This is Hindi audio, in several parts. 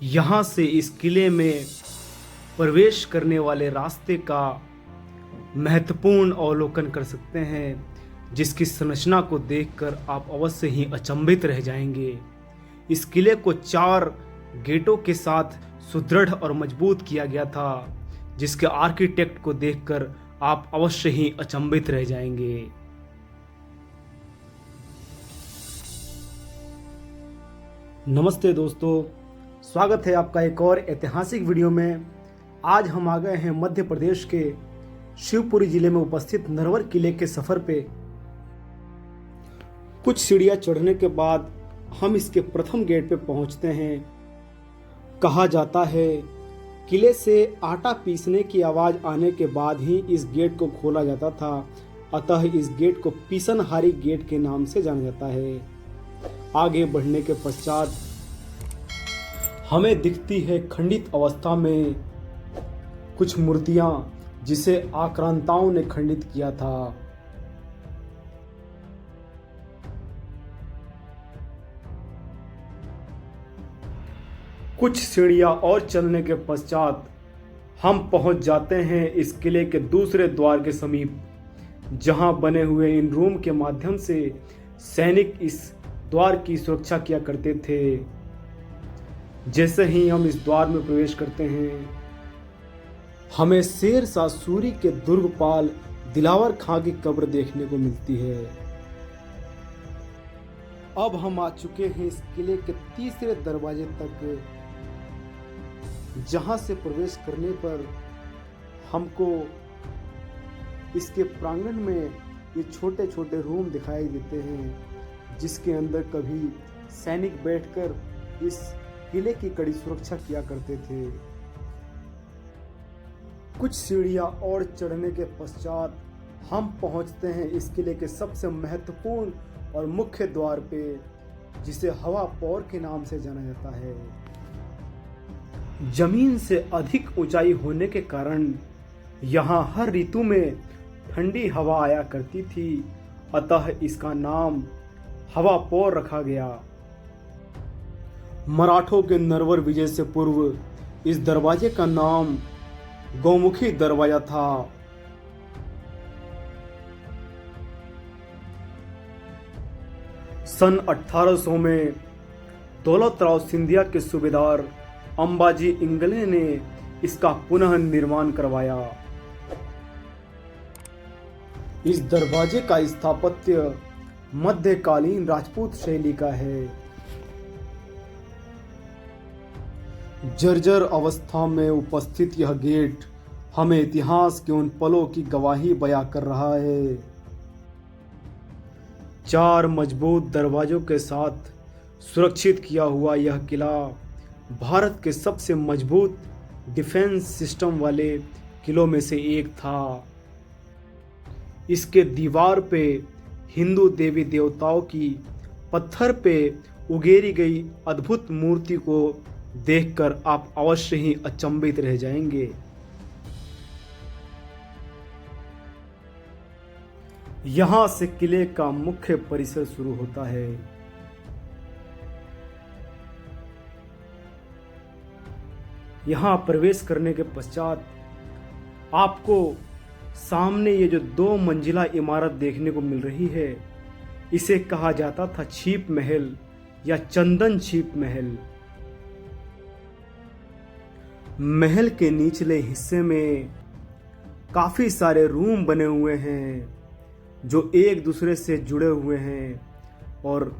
यहाँ से इस किले में प्रवेश करने वाले रास्ते का महत्वपूर्ण अवलोकन कर सकते हैं, जिसकी संरचना को देखकर आप अवश्य ही अचंभित रह जाएंगे। इस किले को 4 गेटों के साथ सुदृढ़ और मजबूत किया गया था, जिसके आर्किटेक्ट को देखकर आप अवश्य ही अचंभित रह जाएंगे। नमस्ते दोस्तों, स्वागत है आपका एक और ऐतिहासिक वीडियो में। आज हम आ गए हैं मध्य प्रदेश के शिवपुरी जिले में उपस्थित नरवर किले के सफर पे। कुछ सीढ़ियां चढ़ने के बाद हम इसके प्रथम गेट पे पहुंचते हैं। कहा जाता है किले से आटा पीसने की आवाज आने के बाद ही इस गेट को खोला जाता था, अतः इस गेट को पीसनहारी गेट के नाम से जाना जाता है। आगे बढ़ने के पश्चात हमें दिखती है खंडित अवस्था में कुछ मूर्तियां, जिसे आक्रांताओं ने खंडित किया था। कुछ सीढ़ियां और चलने के पश्चात हम पहुंच जाते हैं इस किले के दूसरे द्वार के समीप, जहां बने हुए इन रूम के माध्यम से सैनिक इस द्वार की सुरक्षा किया करते थे। जैसे ही हम इस द्वार में प्रवेश करते हैं, हमें शेर शाह सूरी के दुर्गपाल दिलावर खां की कब्र देखने को मिलती है। अब हम आ चुके हैं इस किले के तीसरे दरवाजे तक, जहां से प्रवेश करने पर हमको इसके प्रांगण में ये छोटे छोटे रूम दिखाई देते हैं, जिसके अंदर कभी सैनिक बैठकर इस किले की कड़ी सुरक्षा किया करते थे। कुछ सीढ़ियां और चढ़ने के पश्चात हम पहुंचते हैं इस किले के सबसे महत्वपूर्ण और मुख्य द्वार पे, जिसे हवा पौर के नाम से जाना जाता है। जमीन से अधिक ऊंचाई होने के कारण यहाँ हर ऋतु में ठंडी हवा आया करती थी, अतः इसका नाम हवा पौर रखा गया। मराठों के नरवर विजय से पूर्व इस दरवाजे का नाम गौमुखी दरवाजा था। सन 1800 में दौलतराव सिंधिया के सूबेदार अंबाजी इंगले ने इसका पुनः निर्माण करवाया। इस दरवाजे का स्थापत्य मध्यकालीन राजपूत शैली का है। जर्जर अवस्था में उपस्थित यह गेट हमें इतिहास के उन पलों की गवाही बयां कर रहा है। 4 मजबूत दरवाजों के साथ सुरक्षित किया हुआ यह किला भारत के सबसे मजबूत डिफेंस सिस्टम वाले किलों में से एक था। इसके दीवार पे हिंदू देवी देवताओं की पत्थर पे उगेरी गई अद्भुत मूर्ति को देखकर आप अवश्य ही अचंभित रह जाएंगे। यहां से किले का मुख्य परिसर शुरू होता है। यहां प्रवेश करने के पश्चात आपको सामने ये जो 2 मंजिला इमारत देखने को मिल रही है, इसे कहा जाता था छीप महल या चंदन छीप महल। महल के निचले हिस्से में काफी सारे रूम बने हुए हैं, जो एक दूसरे से जुड़े हुए हैं और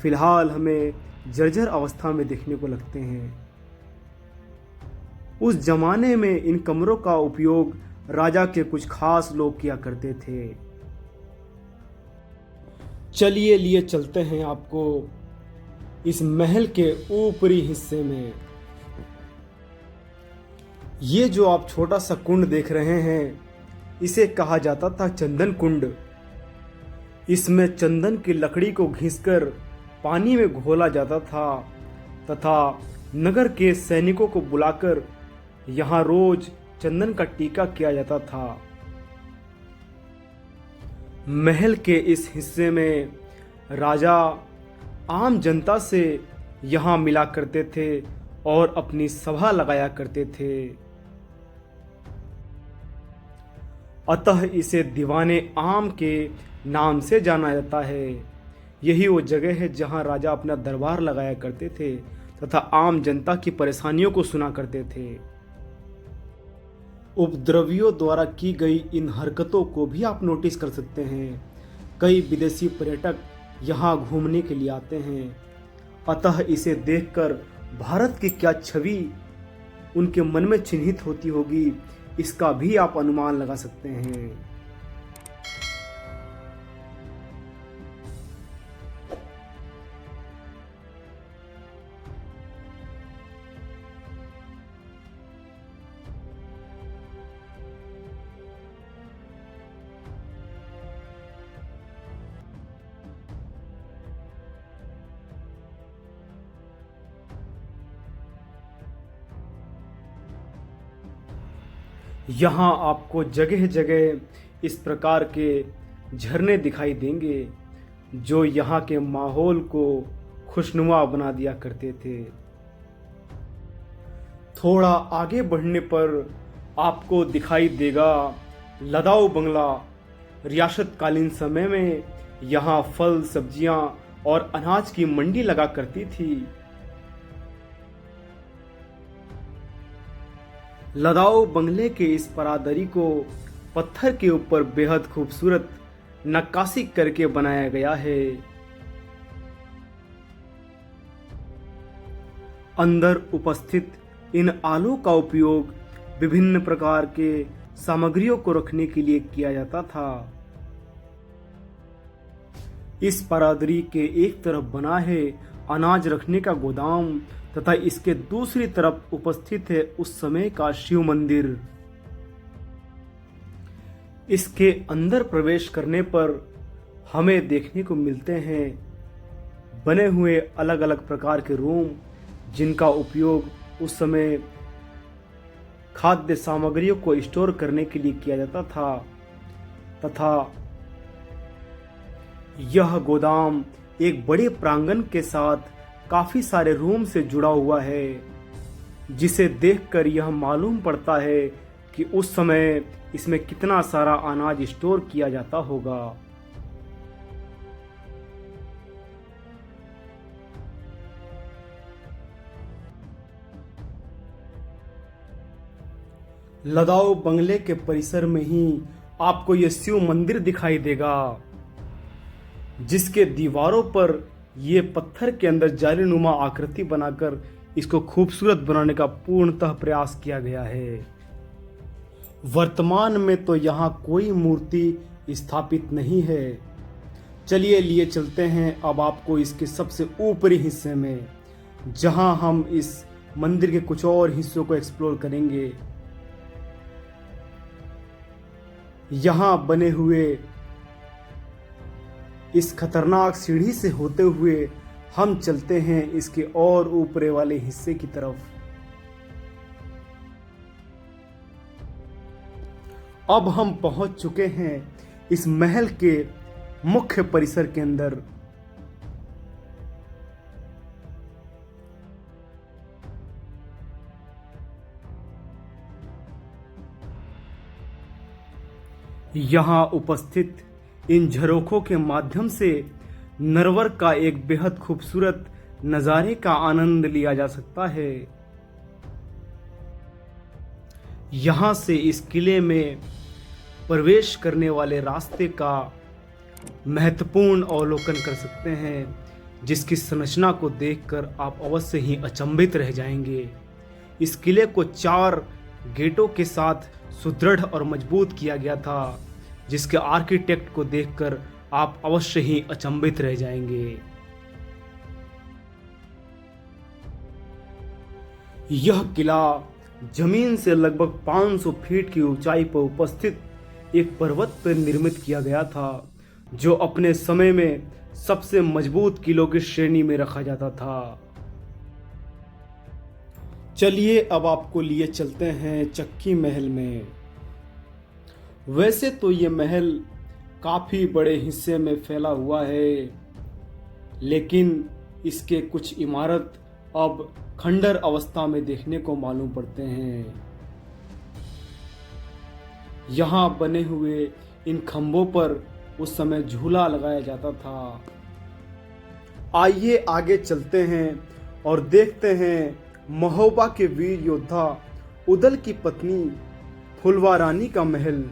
फिलहाल हमें जर्जर अवस्था में देखने को लगते हैं। उस जमाने में इन कमरों का उपयोग राजा के कुछ खास लोग किया करते थे। चलिए लिए चलते हैं आपको इस महल के ऊपरी हिस्से में। ये जो आप छोटा सा कुंड देख रहे हैं, इसे कहा जाता था चंदन कुंड। इसमें चंदन की लकड़ी को घिसकर पानी में घोला जाता था तथा नगर के सैनिकों को बुलाकर यहाँ रोज चंदन का टीका किया जाता था। महल के इस हिस्से में राजा आम जनता से यहाँ मिला करते थे और अपनी सभा लगाया करते थे। अतः इसे दीवाने आम के नाम से जाना जाता है। यही वो जगह है जहां राजा अपना दरबार लगाया करते थे तथा आम जनता की परेशानियों को सुना करते थे। उपद्रवियों द्वारा की गई इन हरकतों को भी आप नोटिस कर सकते हैं। कई विदेशी पर्यटक यहाँ घूमने के लिए आते हैं, अतः इसे देखकर भारत की क्या छवि उनके मन में चिन्हित होती होगी, इसका भी आप अनुमान लगा सकते हैं। यहाँ आपको जगह जगह इस प्रकार के झरने दिखाई देंगे जो यहाँ के माहौल को खुशनुमा बना दिया करते थे। थोड़ा आगे बढ़ने पर आपको दिखाई देगा लदाऊ बंगला। रियासतकालीन समय में यहाँ फल, सब्जियां और अनाज की मंडी लगा करती थी। लदाऊ बंगले के इस परादरी को पत्थर के ऊपर बेहद खूबसूरत नक्काशी करके बनाया गया है। अंदर उपस्थित इन आलों का उपयोग विभिन्न प्रकार के सामग्रियों को रखने के लिए किया जाता था। इस परादरी के एक तरफ बना है अनाज रखने का गोदाम तथा इसके दूसरी तरफ उपस्थित है उस समय का शिव मंदिर। इसके अंदर प्रवेश करने पर हमें देखने को मिलते हैं बने हुए अलग अलग प्रकार के रूम, जिनका उपयोग उस समय खाद्य सामग्रियों को स्टोर करने के लिए किया जाता था तथा यह गोदाम एक बड़े प्रांगण के साथ काफी सारे रूम से जुड़ा हुआ है, जिसे देखकर यह मालूम पड़ता है कि उस समय इसमें कितना सारा अनाज स्टोर किया जाता होगा। लदाऊ बंगले के परिसर में ही आपको यह शिव मंदिर दिखाई देगा, जिसके दीवारों पर ये पत्थर के अंदर जालीनुमा आकृति बनाकर इसको खूबसूरत बनाने का पूर्णतः प्रयास किया गया है। वर्तमान में तो यहाँ कोई मूर्ति स्थापित नहीं है। चलिए लिए चलते हैं अब आपको इसके सबसे ऊपरी हिस्से में, जहाँ हम इस मंदिर के कुछ और हिस्सों को एक्सप्लोर करेंगे। यहाँ बने हुए इस खतरनाक सीढ़ी से होते हुए हम चलते हैं इसके और ऊपरे वाले हिस्से की तरफ। अब हम पहुंच चुके हैं इस महल के मुख्य परिसर के अंदर। यहाँ उपस्थित इन झरोखों के माध्यम से नरवर का एक बेहद खूबसूरत नज़ारे का आनंद लिया जा सकता है। यहाँ से इस किले में प्रवेश करने वाले रास्ते का महत्वपूर्ण अवलोकन कर सकते हैं, जिसकी संरचना को देखकर आप अवश्य ही अचंभित रह जाएंगे। इस किले को 4 गेटों के साथ सुदृढ़ और मजबूत किया गया था, जिसके आर्किटेक्ट को देखकर आप अवश्य ही अचंभित रह जाएंगे। यह किला जमीन से लगभग 500 फीट की ऊंचाई पर उपस्थित एक पर्वत पर निर्मित किया गया था, जो अपने समय में सबसे मजबूत किलों की श्रेणी में रखा जाता था। चलिए अब आपको लिए चलते हैं चक्की महल में। वैसे तो ये महल काफी बड़े हिस्से में फैला हुआ है, लेकिन इसके कुछ इमारत अब खंडर अवस्था में देखने को मालूम पड़ते हैं। यहाँ बने हुए इन खंभों पर उस समय झूला लगाया जाता था। आइए आगे चलते हैं और देखते हैं महोबा के वीर योद्धा उदल की पत्नी फुलवा रानी का महल।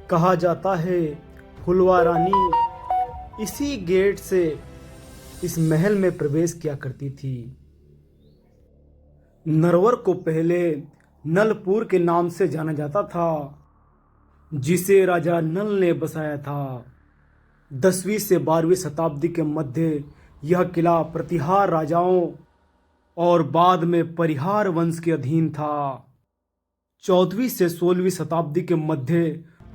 कहा जाता है फुलवा रानी इसी गेट से इस महल में प्रवेश किया करती थी। नरवर को पहले नलपुर के नाम से जाना जाता था, जिसे राजा नल ने बसाया था। 10वीं से 12वीं शताब्दी के मध्य यह किला प्रतिहार राजाओं और बाद में परिहार वंश के अधीन था। 14वीं से 16वीं शताब्दी के मध्य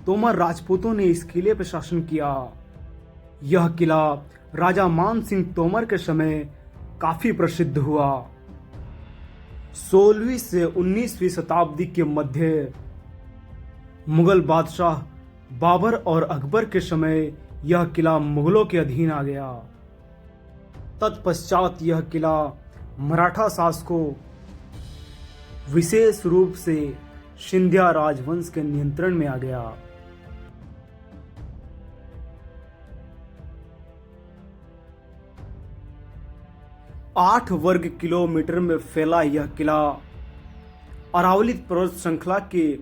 तोमर राजपूतों ने इस किले पर शासन किया। यह किला राजा मान सिंह तोमर के समय काफी प्रसिद्ध हुआ। 16वीं से 19वीं शताब्दी के मध्य मुगल बादशाह बाबर और अकबर के समय यह किला मुगलों के अधीन आ गया। तत्पश्चात यह किला मराठा शासकों, विशेष रूप से सिंधिया राजवंश के नियंत्रण में आ गया। आठ वर्ग किलोमीटर में फैला यह किला अरावली पर्वत श्रृंखला के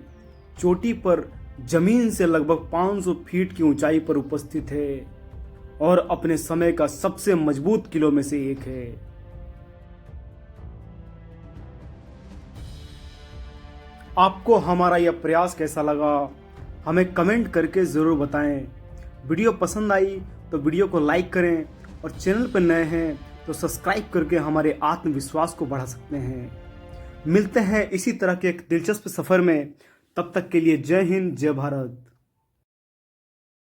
चोटी पर जमीन से लगभग 500 फीट की ऊंचाई पर उपस्थित है और अपने समय का सबसे मजबूत किलों में से एक है। आपको हमारा यह प्रयास कैसा लगा हमें कमेंट करके ज़रूर बताएं। वीडियो पसंद आई तो वीडियो को लाइक करें और चैनल पर नए हैं तो सब्सक्राइब करके हमारे आत्मविश्वास को बढ़ा सकते हैं। मिलते हैं इसी तरह के एक दिलचस्प सफ़र में। तब तक के लिए जय हिंद, जय भारत।